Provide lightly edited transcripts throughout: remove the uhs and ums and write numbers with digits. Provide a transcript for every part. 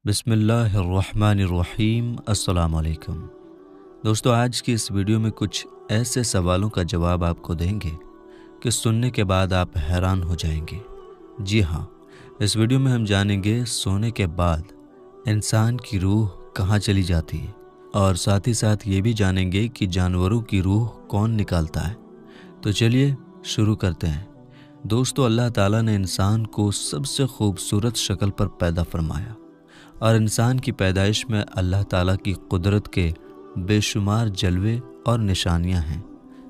بسم اللہ الرحمن الرحیم۔ السلام علیکم دوستو، آج کی اس ویڈیو میں کچھ ایسے سوالوں کا جواب آپ کو دیں گے کہ سننے کے بعد آپ حیران ہو جائیں گے۔ جی ہاں، اس ویڈیو میں ہم جانیں گے سونے کے بعد انسان کی روح کہاں چلی جاتی ہے، اور ساتھ ہی ساتھ یہ بھی جانیں گے کہ جانوروں کی روح کون نکالتا ہے۔ تو چلیے شروع کرتے ہیں۔ دوستو، اللہ تعالیٰ نے انسان کو سب سے خوبصورت شکل پر پیدا فرمایا، اور انسان کی پیدائش میں اللہ تعالیٰ کی قدرت کے بے شمار جلوے اور نشانیاں ہیں۔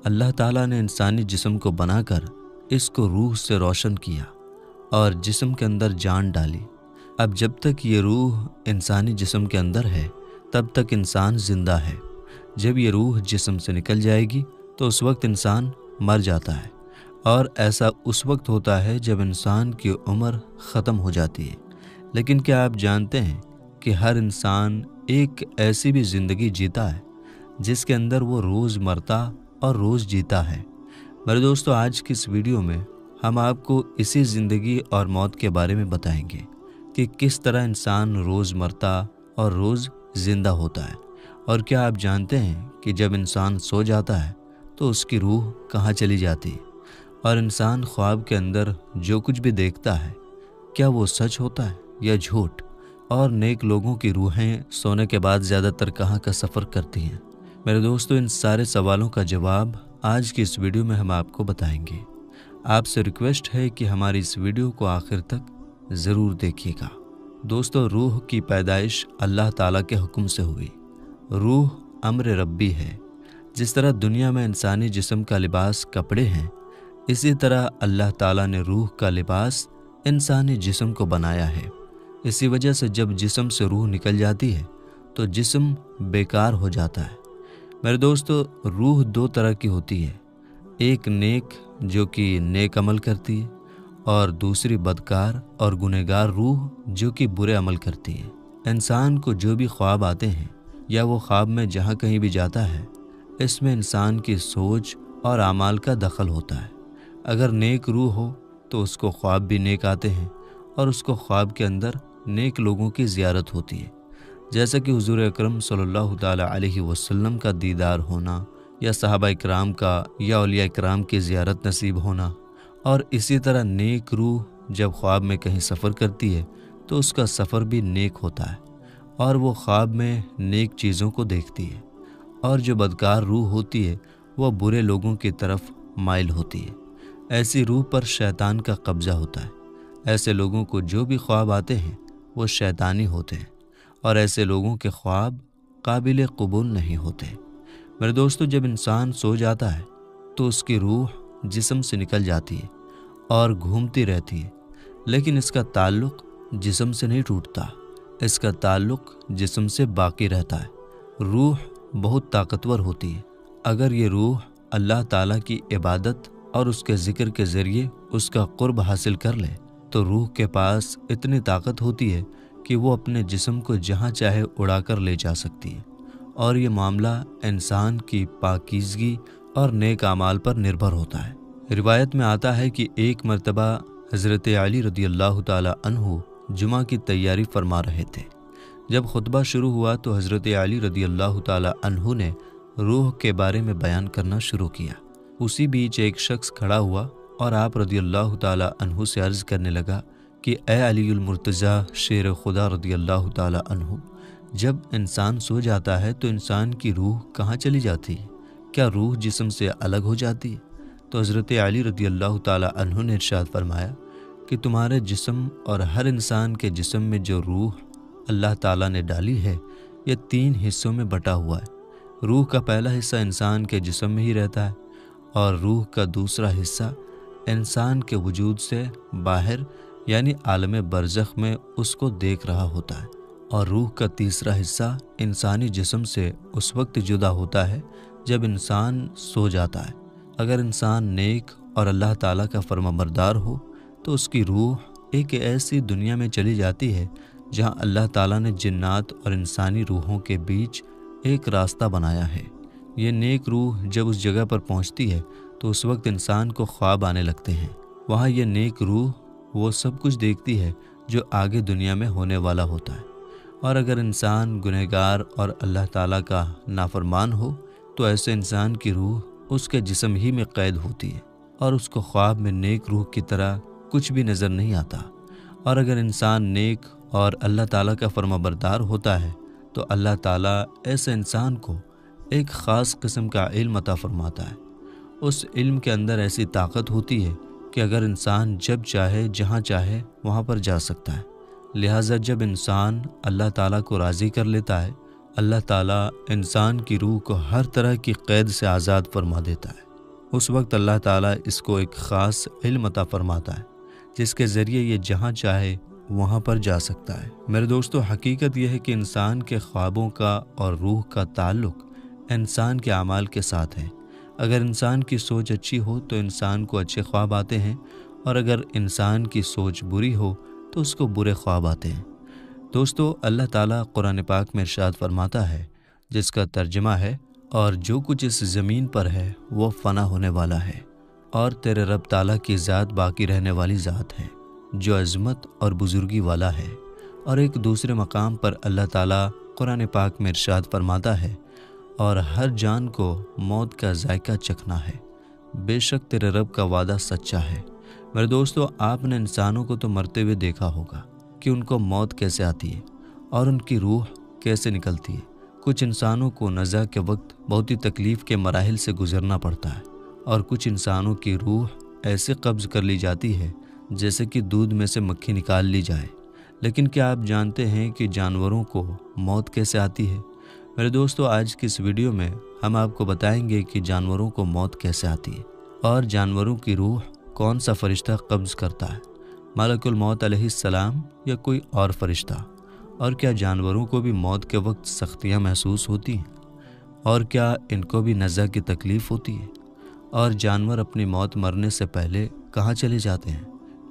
اللہ تعالیٰ نے انسانی جسم کو بنا کر اس کو روح سے روشن کیا اور جسم کے اندر جان ڈالی۔ اب جب تک یہ روح انسانی جسم کے اندر ہے تب تک انسان زندہ ہے۔ جب یہ روح جسم سے نکل جائے گی تو اس وقت انسان مر جاتا ہے، اور ایسا اس وقت ہوتا ہے جب انسان کی عمر ختم ہو جاتی ہے۔ لیکن کیا آپ جانتے ہیں کہ ہر انسان ایک ایسی بھی زندگی جیتا ہے جس کے اندر وہ روز مرتا اور روز جیتا ہے؟ میرے دوستو، آج کی اس ویڈیو میں ہم آپ کو اسی زندگی اور موت کے بارے میں بتائیں گے کہ کس طرح انسان روز مرتا اور روز زندہ ہوتا ہے۔ اور کیا آپ جانتے ہیں کہ جب انسان سو جاتا ہے تو اس کی روح کہاں چلی جاتی ہے؟ اور انسان خواب کے اندر جو کچھ بھی دیکھتا ہے، کیا وہ سچ ہوتا ہے یا جھوٹ؟ اور نیک لوگوں کی روحیں سونے کے بعد زیادہ تر کہاں کا سفر کرتی ہیں؟ میرے دوستو، ان سارے سوالوں کا جواب آج کی اس ویڈیو میں ہم آپ کو بتائیں گے۔ آپ سے ریکویسٹ ہے کہ ہماری اس ویڈیو کو آخر تک ضرور دیکھیے گا۔ دوستو، روح کی پیدائش اللہ تعالیٰ کے حکم سے ہوئی۔ روح امر ربی ہے۔ جس طرح دنیا میں انسانی جسم کا لباس کپڑے ہیں، اسی طرح اللہ تعالیٰ نے روح کا لباس انسانی جسم کو بنایا ہے۔ اسی وجہ سے جب جسم سے روح نکل جاتی ہے تو جسم بیکار ہو جاتا ہے۔ میرے دوستو، روح دو طرح کی ہوتی ہے، ایک نیک جو کہ نیک عمل کرتی ہے، اور دوسری بدکار اور گنہگار روح جو کہ برے عمل کرتی ہے۔ انسان کو جو بھی خواب آتے ہیں یا وہ خواب میں جہاں کہیں بھی جاتا ہے، اس میں انسان کی سوچ اور اعمال کا دخل ہوتا ہے۔ اگر نیک روح ہو تو اس کو خواب بھی نیک آتے ہیں، اور اس کو خواب کے اندر نیک لوگوں کی زیارت ہوتی ہے، جیسا کہ حضور اکرم صلی اللہ تعالیٰ علیہ وسلم کا دیدار ہونا، یا صحابہ اکرام کا یا اولیاء اکرام کی زیارت نصیب ہونا۔ اور اسی طرح نیک روح جب خواب میں کہیں سفر کرتی ہے تو اس کا سفر بھی نیک ہوتا ہے، اور وہ خواب میں نیک چیزوں کو دیکھتی ہے۔ اور جو بدکار روح ہوتی ہے وہ برے لوگوں کی طرف مائل ہوتی ہے۔ ایسی روح پر شیطان کا قبضہ ہوتا ہے۔ ایسے لوگوں کو جو بھی خواب آتے ہیں وہ شیطانی ہوتے ہیں، اور ایسے لوگوں کے خواب قابل قبول نہیں ہوتے۔ میرے دوستو، جب انسان سو جاتا ہے تو اس کی روح جسم سے نکل جاتی ہے اور گھومتی رہتی ہے، لیکن اس کا تعلق جسم سے نہیں ٹوٹتا، اس کا تعلق جسم سے باقی رہتا ہے۔ روح بہت طاقتور ہوتی ہے۔ اگر یہ روح اللہ تعالیٰ کی عبادت اور اس کے ذکر کے ذریعے اس کا قرب حاصل کر لے تو روح کے پاس اتنی طاقت ہوتی ہے کہ وہ اپنے جسم کو جہاں چاہے اڑا کر لے جا سکتی ہے۔ اور یہ معاملہ انسان کی پاکیزگی اور نیک اعمال پر نربھر ہوتا ہے۔ روایت میں آتا ہے کہ ایک مرتبہ حضرت علی رضی اللہ تعالیٰ عنہ جمعہ کی تیاری فرما رہے تھے۔ جب خطبہ شروع ہوا تو حضرت علی رضی اللہ تعالیٰ عنہ نے روح کے بارے میں بیان کرنا شروع کیا۔ اسی بیچ ایک شخص کھڑا ہوا اور آپ رضی اللہ تعالیٰ عنہ سے عرض کرنے لگا کہ اے علی المرتضیٰ شیر خدا رضی اللہ تعالیٰ عنہ، جب انسان سو جاتا ہے تو انسان کی روح کہاں چلی جاتی ہے؟ کیا روح جسم سے الگ ہو جاتی ہے؟ تو حضرت علی رضی اللہ تعالیٰ عنہ نے ارشاد فرمایا کہ تمہارے جسم اور ہر انسان کے جسم میں جو روح اللہ تعالیٰ نے ڈالی ہے یہ 3 حصوں میں بٹا ہوا ہے۔ روح کا پہلا حصہ انسان کے جسم میں ہی رہتا ہے، اور روح کا دوسرا حصہ انسان کے وجود سے باہر یعنی عالم برزخ میں اس کو دیکھ رہا ہوتا ہے، اور روح کا تیسرا حصہ انسانی جسم سے اس وقت جدا ہوتا ہے جب انسان سو جاتا ہے۔ اگر انسان نیک اور اللہ تعالیٰ کا فرمانبردار ہو تو اس کی روح ایک ایسی دنیا میں چلی جاتی ہے جہاں اللہ تعالیٰ نے جنات اور انسانی روحوں کے بیچ ایک راستہ بنایا ہے۔ یہ نیک روح جب اس جگہ پر پہنچتی ہے تو اس وقت انسان کو خواب آنے لگتے ہیں۔ وہاں یہ نیک روح وہ سب کچھ دیکھتی ہے جو آگے دنیا میں ہونے والا ہوتا ہے، اور اگر انسان گنہگار اور اللہ تعالیٰ کا نافرمان ہو تو ایسے انسان کی روح اس کے جسم ہی میں قید ہوتی ہے اور اس کو خواب میں نیک روح کی طرح کچھ بھی نظر نہیں آتا۔ اور اگر انسان نیک اور اللہ تعالیٰ کا فرمانبردار ہوتا ہے تو اللہ تعالیٰ ایسے انسان کو ایک خاص قسم کا علم عطا فرماتا ہے۔ اس علم کے اندر ایسی طاقت ہوتی ہے کہ اگر انسان جب چاہے جہاں چاہے وہاں پر جا سکتا ہے۔ لہٰذا جب انسان اللہ تعالیٰ کو راضی کر لیتا ہے، اللہ تعالیٰ انسان کی روح کو ہر طرح کی قید سے آزاد فرما دیتا ہے۔ اس وقت اللہ تعالیٰ اس کو ایک خاص علم عطا فرماتا ہے جس کے ذریعے یہ جہاں چاہے وہاں پر جا سکتا ہے۔ میرے دوستو، حقیقت یہ ہے کہ انسان کے خوابوں کا اور روح کا تعلق انسان کے اعمال کے ساتھ ہے۔ اگر انسان کی سوچ اچھی ہو تو انسان کو اچھے خواب آتے ہیں، اور اگر انسان کی سوچ بری ہو تو اس کو برے خواب آتے ہیں۔ دوستو، اللہ تعالیٰ قرآن پاک میں ارشاد فرماتا ہے، جس کا ترجمہ ہے، اور جو کچھ اس زمین پر ہے وہ فنا ہونے والا ہے، اور تیرے رب تعالیٰ کی ذات باقی رہنے والی ذات ہے جو عظمت اور بزرگی والا ہے۔ اور ایک دوسرے مقام پر اللہ تعالیٰ قرآن پاک میں ارشاد فرماتا ہے، اور ہر جان کو موت کا ذائقہ چکھنا ہے، بے شک تیرے رب کا وعدہ سچا ہے۔ میرے دوستو، آپ نے انسانوں کو تو مرتے ہوئے دیکھا ہوگا کہ ان کو موت کیسے آتی ہے اور ان کی روح کیسے نکلتی ہے۔ کچھ انسانوں کو نزع کے وقت بہت ہی تکلیف کے مراحل سے گزرنا پڑتا ہے، اور کچھ انسانوں کی روح ایسے قبض کر لی جاتی ہے جیسے کہ دودھ میں سے مکھی نکال لی جائے۔ لیکن کیا آپ جانتے ہیں کہ جانوروں کو موت کیسے آتی ہے؟ میرے دوستو، آج کی اس ویڈیو میں ہم آپ کو بتائیں گے کہ جانوروں کو موت کیسے آتی ہے، اور جانوروں کی روح کون سا فرشتہ قبض کرتا ہے، ملک الموت علیہ السلام یا کوئی اور فرشتہ؟ اور کیا جانوروں کو بھی موت کے وقت سختیاں محسوس ہوتی ہیں؟ اور کیا ان کو بھی نزع کی تکلیف ہوتی ہے؟ اور جانور اپنی موت مرنے سے پہلے کہاں چلے جاتے ہیں؟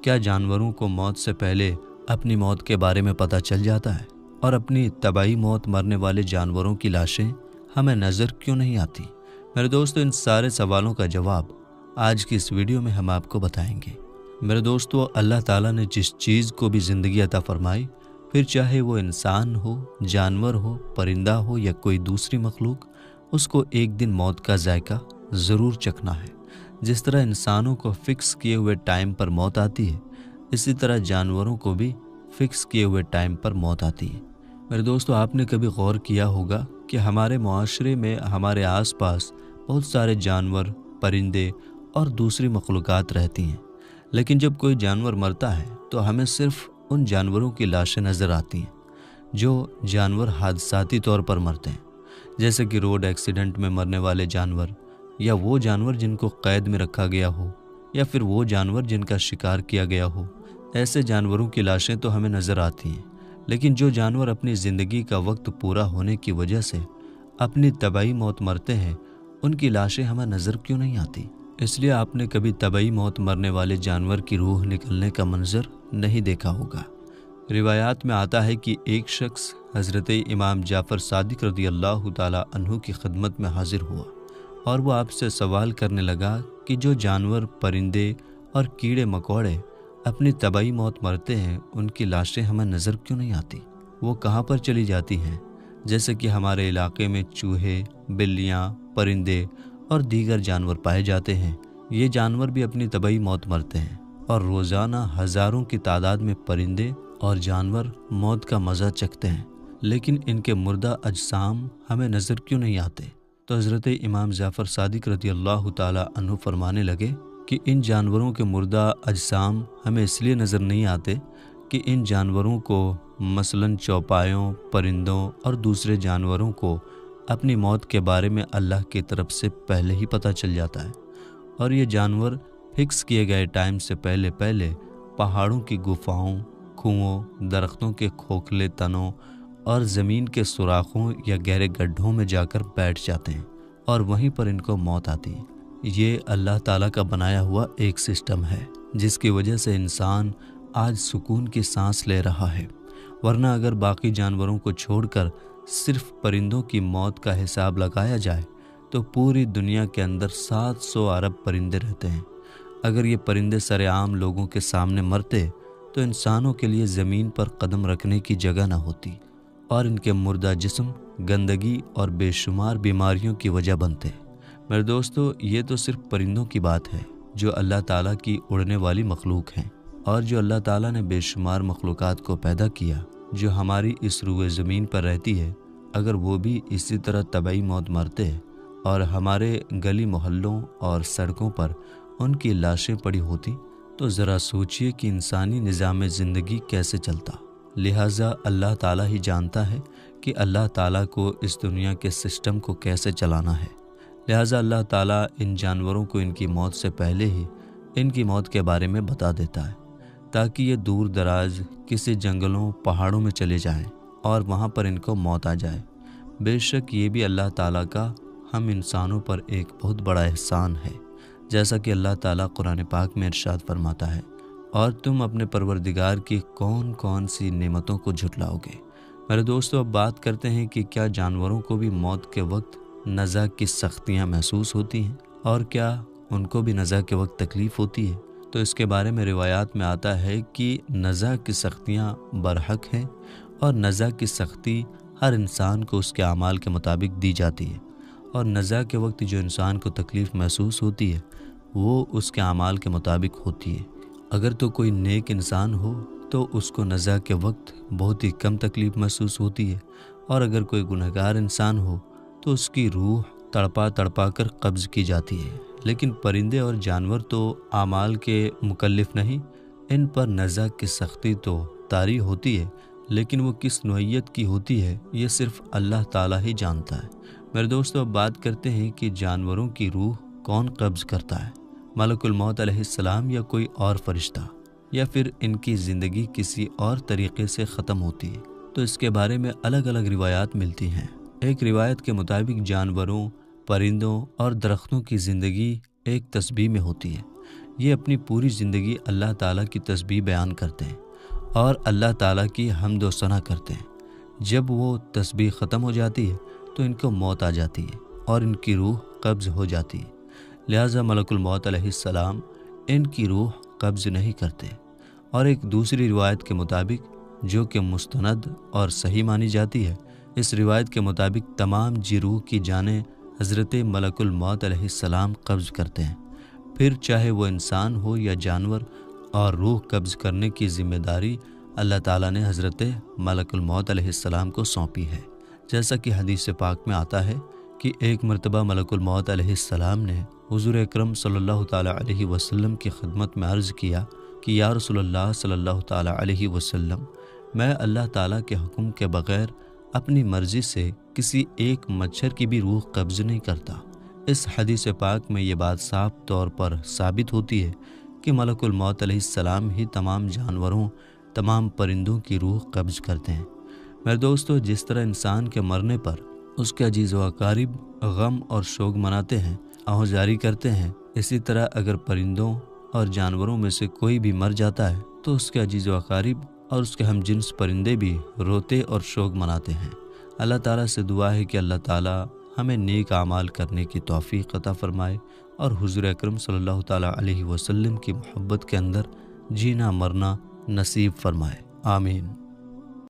کیا جانوروں کو موت سے پہلے اپنی موت کے بارے میں پتہ چل جاتا ہے؟ اور اپنی طبعی موت مرنے والے جانوروں کی لاشیں ہمیں نظر کیوں نہیں آتی؟ میرے دوستو، ان سارے سوالوں کا جواب آج کی اس ویڈیو میں ہم آپ کو بتائیں گے۔ میرے دوستو، اللہ تعالیٰ نے جس چیز کو بھی زندگی عطا فرمائی، پھر چاہے وہ انسان ہو، جانور ہو، پرندہ ہو یا کوئی دوسری مخلوق، اس کو ایک دن موت کا ذائقہ ضرور چکھنا ہے۔ جس طرح انسانوں کو فکس کیے ہوئے ٹائم پر موت آتی ہے، اسی طرح جانوروں کو بھی فکس کیے ہوئے ٹائم پر موت آتی ہے۔ میرے دوستو، آپ نے کبھی غور کیا ہوگا کہ ہمارے معاشرے میں ہمارے آس پاس بہت سارے جانور، پرندے اور دوسری مخلوقات رہتی ہیں، لیکن جب کوئی جانور مرتا ہے تو ہمیں صرف ان جانوروں کی لاشیں نظر آتی ہیں جو جانور حادثاتی طور پر مرتے ہیں، جیسے کہ روڈ ایکسیڈنٹ میں مرنے والے جانور، یا وہ جانور جن کو قید میں رکھا گیا ہو، یا پھر وہ جانور جن کا شکار کیا گیا ہو۔ ایسے جانوروں کی لاشیں تو ہمیں نظر آتی ہیں، لیکن جو جانور اپنی زندگی کا وقت پورا ہونے کی وجہ سے اپنی طبعی موت مرتے ہیں، ان کی لاشیں ہمیں نظر کیوں نہیں آتی؟ اس لیے آپ نے کبھی طبعی موت مرنے والے جانور کی روح نکلنے کا منظر نہیں دیکھا ہوگا۔ روایات میں آتا ہے کہ ایک شخص حضرت امام جعفر صادق رضی اللہ تعالیٰ عنہ کی خدمت میں حاضر ہوا، اور وہ آپ سے سوال کرنے لگا کہ جو جانور، پرندے اور کیڑے مکوڑے اپنی طبعی موت مرتے ہیں، ان کی لاشیں ہمیں نظر کیوں نہیں آتی؟ وہ کہاں پر چلی جاتی ہیں؟ جیسے کہ ہمارے علاقے میں چوہے، بلیاں، پرندے اور دیگر جانور پائے جاتے ہیں، یہ جانور بھی اپنی طبعی موت مرتے ہیں، اور روزانہ ہزاروں کی تعداد میں پرندے اور جانور موت کا مزہ چکھتے ہیں، لیکن ان کے مردہ اجسام ہمیں نظر کیوں نہیں آتے؟ تو حضرت امام جعفر صادق رضی اللہ تعالیٰ عنہ فرمانے لگے کہ ان جانوروں کے مردہ اجسام ہمیں اس لیے نظر نہیں آتے کہ ان جانوروں کو مثلاً چوپایوں، پرندوں اور دوسرے جانوروں کو اپنی موت کے بارے میں اللہ کی طرف سے پہلے ہی پتہ چل جاتا ہے، اور یہ جانور فکس کیے گئے ٹائم سے پہلے پہاڑوں کی گفاؤں، کنووں، درختوں کے کھوکھلے تنوں اور زمین کے سوراخوں یا گہرے گڈھوں میں جا کر بیٹھ جاتے ہیں، اور وہیں پر ان کو موت آتی ہے۔ یہ اللہ تعالیٰ کا بنایا ہوا ایک سسٹم ہے جس کی وجہ سے انسان آج سکون کی سانس لے رہا ہے، ورنہ اگر باقی جانوروں کو چھوڑ کر صرف پرندوں کی موت کا حساب لگایا جائے تو پوری دنیا کے اندر 700 ارب پرندے رہتے ہیں۔ اگر یہ پرندے سر عام لوگوں کے سامنے مرتے تو انسانوں کے لیے زمین پر قدم رکھنے کی جگہ نہ ہوتی، اور ان کے مردہ جسم گندگی اور بے شمار بیماریوں کی وجہ بنتے۔ میرے دوستو، یہ تو صرف پرندوں کی بات ہے جو اللہ تعالیٰ کی اڑنے والی مخلوق ہیں، اور جو اللہ تعالیٰ نے بے شمار مخلوقات کو پیدا کیا جو ہماری اس روئے زمین پر رہتی ہے، اگر وہ بھی اسی طرح طبعی موت مرتے اور ہمارے گلی محلوں اور سڑکوں پر ان کی لاشیں پڑی ہوتی تو ذرا سوچئے کہ انسانی نظام زندگی کیسے چلتا۔ لہٰذا اللہ تعالیٰ ہی جانتا ہے کہ اللہ تعالیٰ کو اس دنیا کے سسٹم کو کیسے چلانا ہے۔ لہٰذا اللہ تعالیٰ ان جانوروں کو ان کی موت سے پہلے ہی ان کی موت کے بارے میں بتا دیتا ہے، تاکہ یہ دور دراز کسی جنگلوں پہاڑوں میں چلے جائیں اور وہاں پر ان کو موت آ جائے۔ بے شک یہ بھی اللہ تعالیٰ کا ہم انسانوں پر ایک بہت بڑا احسان ہے، جیسا کہ اللہ تعالیٰ قرآن پاک میں ارشاد فرماتا ہے، اور تم اپنے پروردگار کی کون کون سی نعمتوں کو جھٹلاؤ گے۔ میرے دوستو، اب بات کرتے ہیں کہ کیا جانوروں کو بھی موت کے وقت نزع کی سختیاں محسوس ہوتی ہیں، اور کیا ان کو بھی نزع کے وقت تکلیف ہوتی ہے؟ تو اس کے بارے میں روایات میں آتا ہے کہ نزع کی سختیاں برحق ہیں، اور نزع کی سختی ہر انسان کو اس کے اعمال کے مطابق دی جاتی ہے، اور نزع کے وقت جو انسان کو تکلیف محسوس ہوتی ہے وہ اس کے اعمال کے مطابق ہوتی ہے۔ اگر تو کوئی نیک انسان ہو تو اس کو نزع کے وقت بہت ہی کم تکلیف محسوس ہوتی ہے، اور اگر کوئی گنہگار انسان ہو تو اس کی روح تڑپا تڑپا کر قبض کی جاتی ہے۔ لیکن پرندے اور جانور تو اعمال کے مکلف نہیں، ان پر نزع کی سختی تو طاری ہوتی ہے، لیکن وہ کس نوعیت کی ہوتی ہے یہ صرف اللہ تعالیٰ ہی جانتا ہے۔ میرے دوستو، اب بات کرتے ہیں کہ جانوروں کی روح کون قبض کرتا ہے، ملک الموت علیہ السلام یا کوئی اور فرشتہ، یا پھر ان کی زندگی کسی اور طریقے سے ختم ہوتی ہے؟ تو اس کے بارے میں الگ الگ روایات ملتی ہیں۔ ایک روایت کے مطابق جانوروں، پرندوں اور درختوں کی زندگی ایک تسبیح میں ہوتی ہے۔ یہ اپنی پوری زندگی اللہ تعالیٰ کی تسبیح بیان کرتے ہیں اور اللہ تعالیٰ کی حمد و ثنا کرتے ہیں۔ جب وہ تسبیح ختم ہو جاتی ہے تو ان کو موت آ جاتی ہے اور ان کی روح قبض ہو جاتی ہے۔ لہٰذا ملک الموت علیہ السلام ان کی روح قبض نہیں کرتے۔ اور ایک دوسری روایت کے مطابق جو کہ مستند اور صحیح مانی جاتی ہے، اس روایت کے مطابق تمام روح کی جانیں حضرت ملک الموت علیہ السلام قبض کرتے ہیں، پھر چاہے وہ انسان ہو یا جانور، اور روح قبض کرنے کی ذمہ داری اللہ تعالیٰ نے حضرت ملک الموت علیہ السلام کو سونپی ہے۔ جیسا کہ حدیث پاک میں آتا ہے کہ ایک مرتبہ ملک الموت علیہ السلام نے حضور اکرم صلی اللہ تعالیٰ علیہ وسلم کی خدمت میں عرض کیا کہ یا رسول اللہ صلی اللہ تعالیٰ علیہ وسلم، میں اللہ تعالیٰ کے حکم کے بغیر اپنی مرضی سے کسی ایک مچھر کی بھی روح قبض نہیں کرتا۔ اس حدیث پاک میں یہ بات صاف طور پر ثابت ہوتی ہے کہ ملک الموت علیہ السلام ہی تمام جانوروں، تمام پرندوں کی روح قبض کرتے ہیں۔ میرے دوستو، جس طرح انسان کے مرنے پر اس کے عزیز و اقارب غم اور شوق مناتے ہیں، آہوازاری کرتے ہیں، اسی طرح اگر پرندوں اور جانوروں میں سے کوئی بھی مر جاتا ہے تو اس کے عزیز و اقارب اور اس کے ہم جنس پرندے بھی روتے اور شوق مناتے ہیں۔ اللہ تعالیٰ سے دعا ہے کہ اللہ تعالیٰ ہمیں نیک اعمال کرنے کی توفیق عطا فرمائے اور حضور اکرم صلی اللہ تعالیٰ علیہ وسلم کی محبت کے اندر جینا مرنا نصیب فرمائے، آمین۔